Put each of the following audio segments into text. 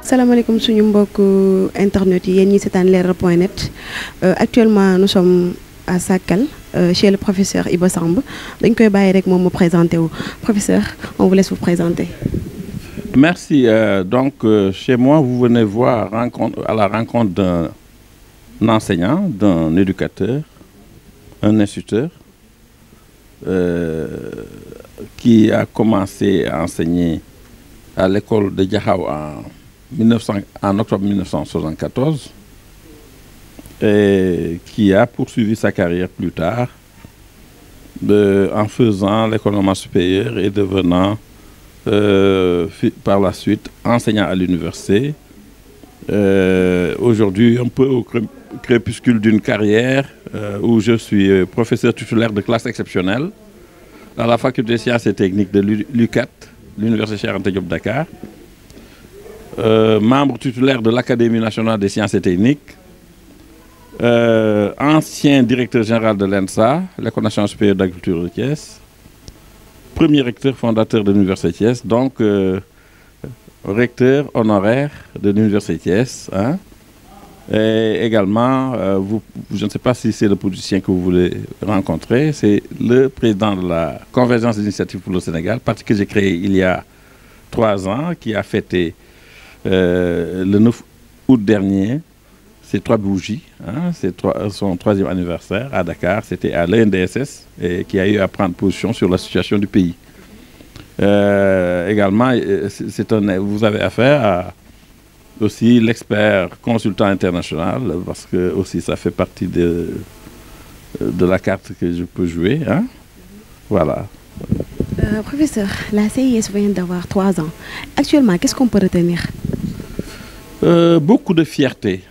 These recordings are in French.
salaamaaleykum suñu mbokk internet yi yéen ñi seetaan leral.net actuellement nous sommes à Sakal chez le professeur Iba Samb dañ koy bàyyi rek moom mu présenté wu professeur on vous laisse vous présenter. Merci. Donc chez moi vous venez voir à la rencontre d'un enseignant, d'un éducateur, un instituteur qui a commencé à enseigner à l'école de Diakhao en octobre 1974 et qui a poursuivi sa carrière plus tard en faisant l'école normale supérieure et devenant par la suite enseignant à l'université. Aujourd'hui, un peu au crépuscule d'une carrière où je suis professeur titulaire de classe exceptionnelle à la faculté de sciences et techniques de l'UCAT, l'Université Cheikh Anta Diop Dakar, membre titulaire de l'Académie nationale des sciences et techniques, ancien directeur général de l'ENSA, l'École nationale supérieure d'agriculture de Thiès, premier recteur fondateur de l'Université de Thiès, donc recteur honoraire de l'Université de Thiès. Hein. Et également, je ne sais pas si c'est le politicien que vous voulez rencontrer, c'est le président de la Convergence des initiatives pour le Sénégal, parti que j'ai créé il y a 3 ans, qui a fêté le 9 août dernier ses 3 bougies, hein, son 3e anniversaire à Dakar. C'était à l'ENDSS et qui a eu à prendre position sur la situation du pays. Également, vous avez affaire à aussi l'expert consultant international, parce que aussi ça fait partie de la carte que je peux jouer. Hein? Voilà. Professeur, la CIS vient d'avoir 3 ans. Actuellement, qu'est-ce qu'on peut retenir? Beaucoup de fierté.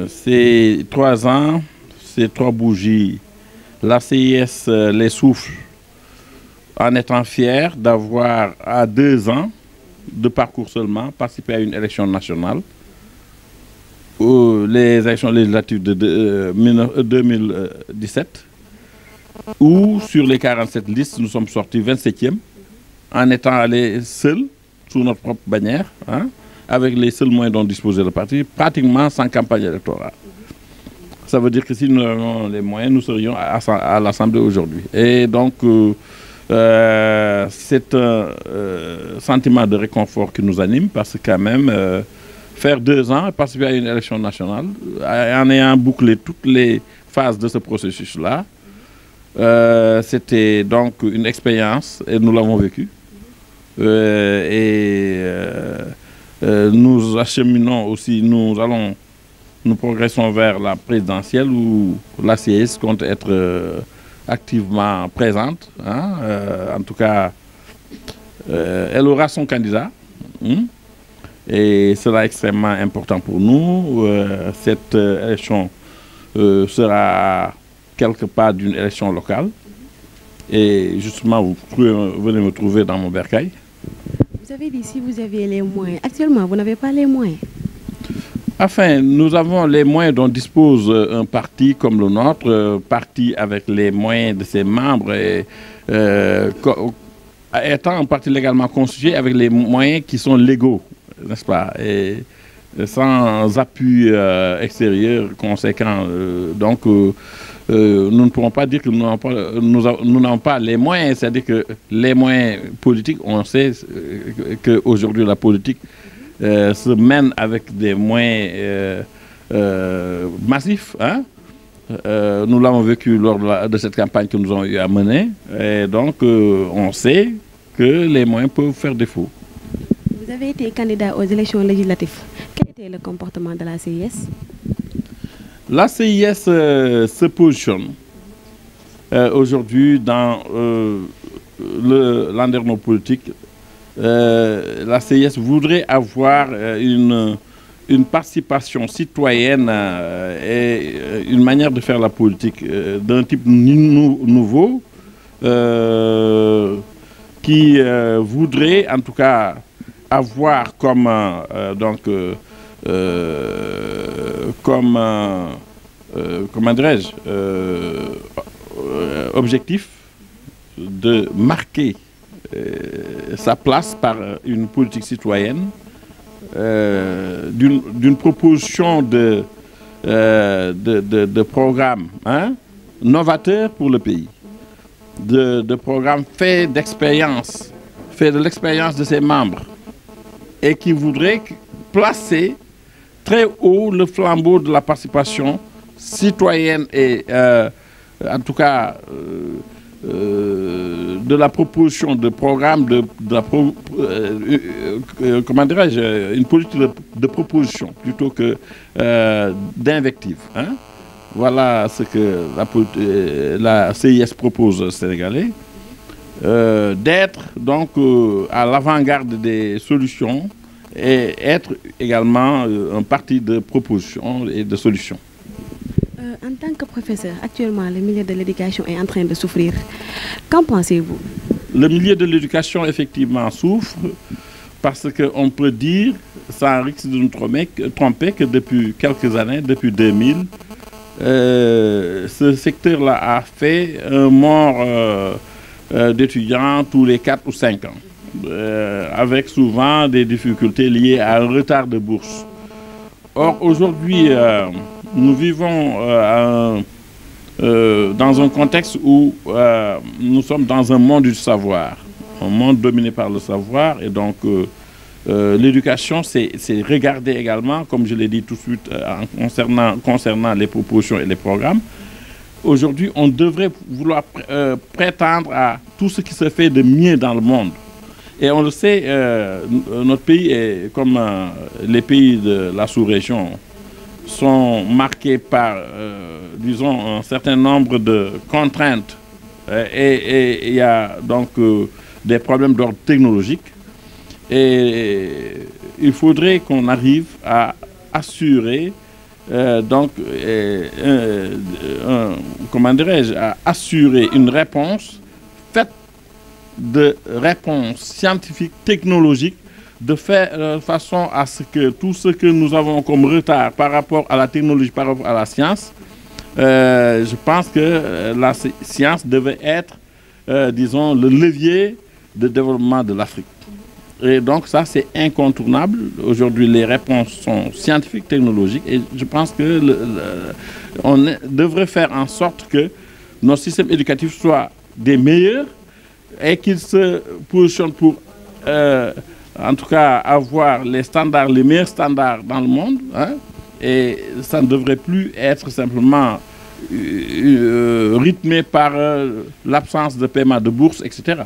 Ces 3 ans, ces 3 bougies, la CIS les souffle en étant fière d'avoir à 2 ans de parcours seulement participé à une élection nationale, les élections législatives de 2017, où sur les 47 listes, nous sommes sortis 27e, en étant allés seuls, sous notre propre bannière, hein, avec les seuls moyens dont disposait le parti, pratiquement sans campagne électorale. Ça veut dire que si nous avions les moyens, nous serions à l'Assemblée aujourd'hui. Et donc, c'est un sentiment de réconfort qui nous anime, parce que quand même, faire 2 ans et participer à une élection nationale, en ayant bouclé toutes les phases de ce processus-là, c'était donc une expérience et nous l'avons vécu. Nous acheminons aussi, nous progressons vers la présidentielle où la CIS compte être activement présente. Hein, en tout cas, elle aura son candidat. Et cela est extrêmement important pour nous. Cette élection sera quelque part d'une élection locale. Et justement, vous venez me trouver dans mon bercail. Vous avez dit si vous aviez les moyens. Actuellement, vous n'avez pas les moyens. Enfin, nous avons les moyens dont dispose un parti comme le nôtre, parti avec les moyens de ses membres, et, étant un parti légalement constitué avec les moyens qui sont légaux, n'est-ce pas, et sans appui extérieur conséquent. Donc, nous ne pourrons pas dire que nous n'avons pas les moyens, c'est-à-dire que les moyens politiques, on sait qu'aujourd'hui la politique se mène avec des moyens massifs. Hein? Nous l'avons vécu lors de cette campagne que nous avons eu à mener. Et donc, on sait que les moyens peuvent faire défaut. Vous avez été candidat aux élections législatives. Quel était le comportement de la CIS? La CIS se positionne aujourd'hui dans l'environnement politique. La CIS voudrait avoir une participation citoyenne et une manière de faire la politique d'un type nouveau qui voudrait en tout cas avoir comme comment dirais-je, objectif de marquer sa place par une politique citoyenne d'une proposition de programme, hein, novateur pour le pays, de programme fait d'expérience, fait de l'expérience de ses membres, et qui voudrait placer très haut le flambeau de la participation citoyenne et en tout cas de la proposition de programme, comment dirais-je, une politique de proposition plutôt que d'invective. Hein? Voilà ce que la CIS propose aux Sénégalais, d'être donc à l'avant-garde des solutions et être également un parti de proposition et de solutions. En tant que professeur, actuellement, le milieu de l'éducation est en train de souffrir. Qu'en pensez-vous? Le milieu de l'éducation, effectivement, souffre parce qu'on peut dire, sans risque de nous tromper, que depuis quelques années, depuis 2000, ce secteur-là a fait un mort d'étudiants tous les 4 ou 5 ans, avec souvent des difficultés liées à un retard de bourse. Or, aujourd'hui, nous vivons dans un contexte où nous sommes dans un monde du savoir, un monde dominé par le savoir, et donc l'éducation, c'est regarder également, comme je l'ai dit tout de suite, concernant les propositions et les programmes. Aujourd'hui, on devrait vouloir prétendre à tout ce qui se fait de mieux dans le monde. Et on le sait, notre pays, est, comme les pays de la sous-région, sont marqués par, disons, un certain nombre de contraintes. Et il y a donc des problèmes d'ordre technologique. Et il faudrait qu'on arrive à assurer, comment dirais-je, à assurer une réponse faite de réponses scientifiques, technologiques, de façon à ce que tout ce que nous avons comme retard par rapport à la technologie, par rapport à la science, je pense que la science devait être, disons, le levier de développement de l'Afrique. Et donc ça, c'est incontournable. Aujourd'hui, les réponses sont scientifiques, technologiques, et je pense que on devrait faire en sorte que nos systèmes éducatifs soient des meilleurs et qu'ils se positionnent pour, en tout cas, avoir les standards, les meilleurs standards dans le monde. Hein, et ça ne devrait plus être simplement rythmé par l'absence de paiement de bourse, etc.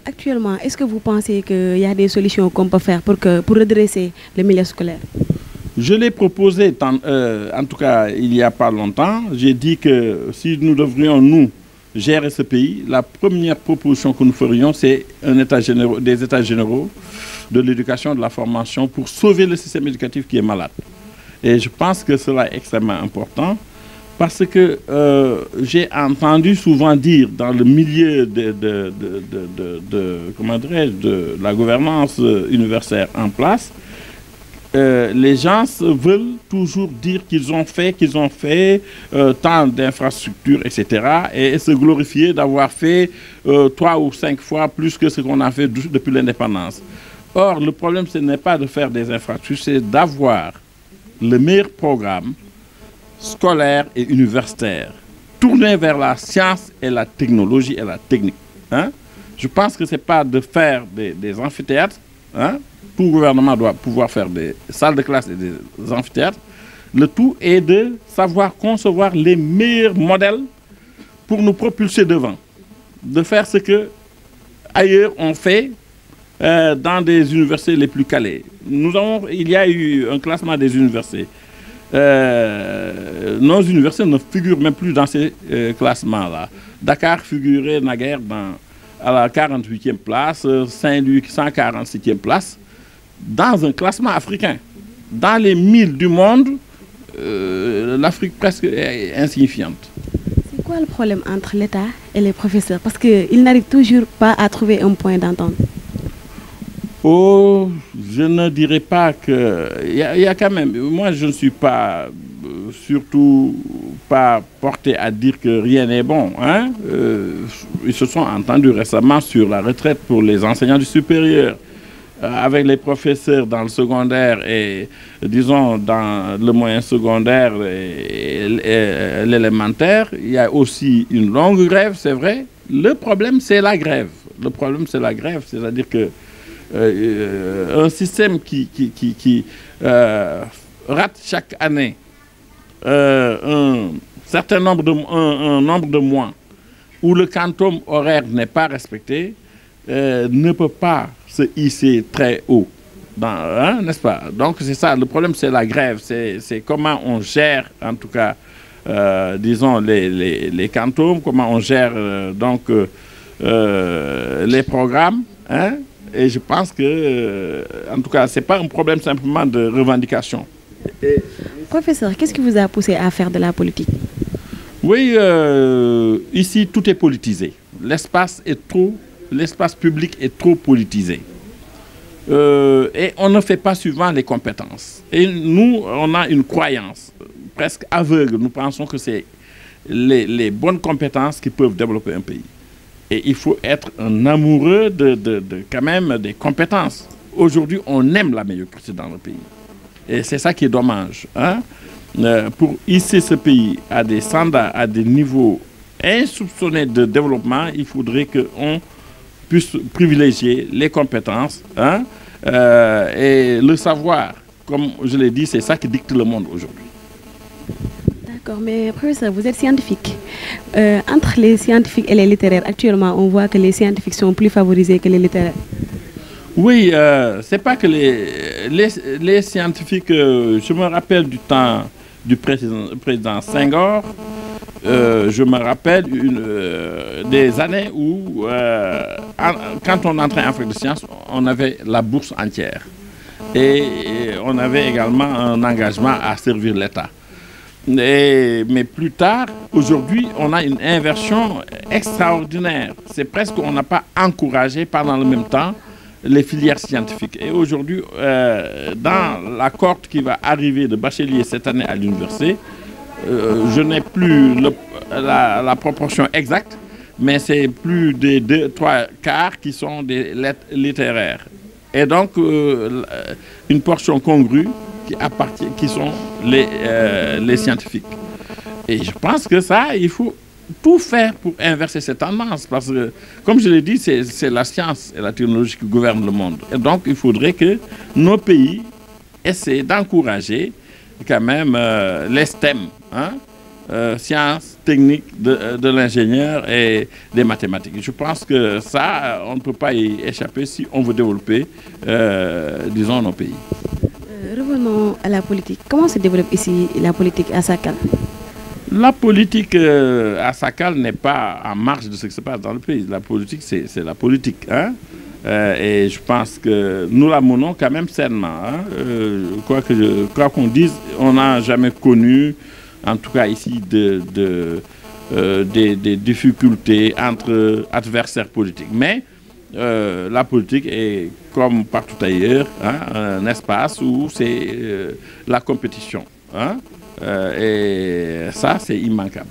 Actuellement, est-ce que vous pensez qu'il y a des solutions qu'on peut faire pour redresser le milieu scolaire? Je l'ai proposé, en tout cas, il n'y a pas longtemps. J'ai dit que si nous devrions, nous, gérer ce pays, la première proposition que nous ferions, c'est des états généraux de l'éducation, de la formation, pour sauver le système éducatif qui est malade. Et je pense que cela est extrêmement important. Parce que j'ai entendu souvent dire dans le milieu comment dirais-je, de la gouvernance universitaire en place, les gens veulent toujours dire qu'ils ont fait tant d'infrastructures, etc. et se glorifier d'avoir fait 3 ou 5 fois plus que ce qu'on a fait depuis l'indépendance. Or, le problème, ce n'est pas de faire des infrastructures, c'est d'avoir le meilleur programme scolaire et universitaire, tourné vers la science et la technologie et la technique. Hein? Je pense que ce n'est pas de faire des amphithéâtres. Hein? Tout gouvernement doit pouvoir faire des salles de classe et des amphithéâtres. Le tout est de savoir concevoir les meilleurs modèles pour nous propulser devant. De faire ce que ailleurs on fait dans des universités les plus calées. Il y a eu un classement des universités. Nos universités ne figurent même plus dans ces classements-là. Dakar figurait naguère à la 48e place, Saint-Louis 146e place, dans un classement africain. Dans les 1000 du monde, l'Afrique presque est insignifiante. C'est quoi le problème entre l'État et les professeurs? Parce qu'ils n'arrivent toujours pas à trouver un point d'entente. Oh, je ne dirais pas que... Il y a quand même... Moi, je ne suis pas... surtout pas porté à dire que rien n'est bon. Hein? Ils se sont entendus récemment sur la retraite pour les enseignants du supérieur. avec les professeurs dans le secondaire et, disons, dans le moyen secondaire et l'élémentaire, il y a aussi une longue grève, c'est vrai. Le problème, c'est la grève. Le problème, c'est la grève, c'est-à-dire que un système qui rate chaque année un certain nombre un nombre de mois où le quantum horaire n'est pas respecté, ne peut pas se hisser très haut, hein, n'est-ce pas? Donc c'est ça, le problème c'est la grève, c'est comment on gère en tout cas, disons, les quantums, comment on gère donc les programmes, hein? Et je pense que, en tout cas, ce n'est pas un problème simplement de revendication. Professeur, qu'est-ce qui vous a poussé à faire de la politique? Oui, ici, tout est politisé. L'espace public est trop politisé. Et on ne fait pas suivant les compétences. Et nous, on a une croyance presque aveugle. Nous pensons que c'est les bonnes compétences qui peuvent développer un pays. Et il faut être un amoureux quand même des compétences. Aujourd'hui, on aime la médiocrité dans le pays. Et c'est ça qui est dommage. Hein? Pour hisser ce pays à des standards, à des niveaux insoupçonnés de développement, il faudrait qu'on puisse privilégier les compétences, hein? Et le savoir. Comme je l'ai dit, c'est ça qui dicte le monde aujourd'hui. D'accord, mais professeur, vous êtes scientifique. Entre les scientifiques et les littéraires, actuellement, on voit que les scientifiques sont plus favorisés que les littéraires. Oui, c'est pas que les scientifiques, je me rappelle du temps du président Senghor, je me rappelle des années où, quand on entrait en fac de sciences, on avait la bourse entière. Et on avait également un engagement à servir l'État. Mais plus tard, aujourd'hui, on a une inversion extraordinaire. C'est presque qu'on n'a pas encouragé pendant le même temps les filières scientifiques. Et aujourd'hui, dans la cohorte qui va arriver de bacheliers cette année à l'université, je n'ai plus la proportion exacte, mais c'est plus des 2-3 quarts qui sont des littéraires. Et donc, une portion congrue qui sont les scientifiques. Et je pense que ça, il faut tout faire pour inverser cette tendance. Parce que, comme je l'ai dit, c'est la science et la technologie qui gouvernent le monde. Et donc, il faudrait que nos pays essaient d'encourager quand même les STEM, hein, sciences, techniques, de l'ingénieur et des mathématiques. Je pense que ça, on ne peut pas y échapper si on veut développer, disons, nos pays. Revenons à la politique. Comment se développe ici la politique à Sakal? La politique à Sakal n'est pas en marge de ce qui se passe dans le pays. La politique, c'est la politique. Hein? Et je pense que nous la menons quand même sainement. Hein? Quoi qu'on dise, on n'a jamais connu, en tout cas ici, des difficultés entre adversaires politiques. Mais la politique est, comme partout ailleurs, hein, un espace où c'est la compétition. Hein? Et ça, c'est immanquable.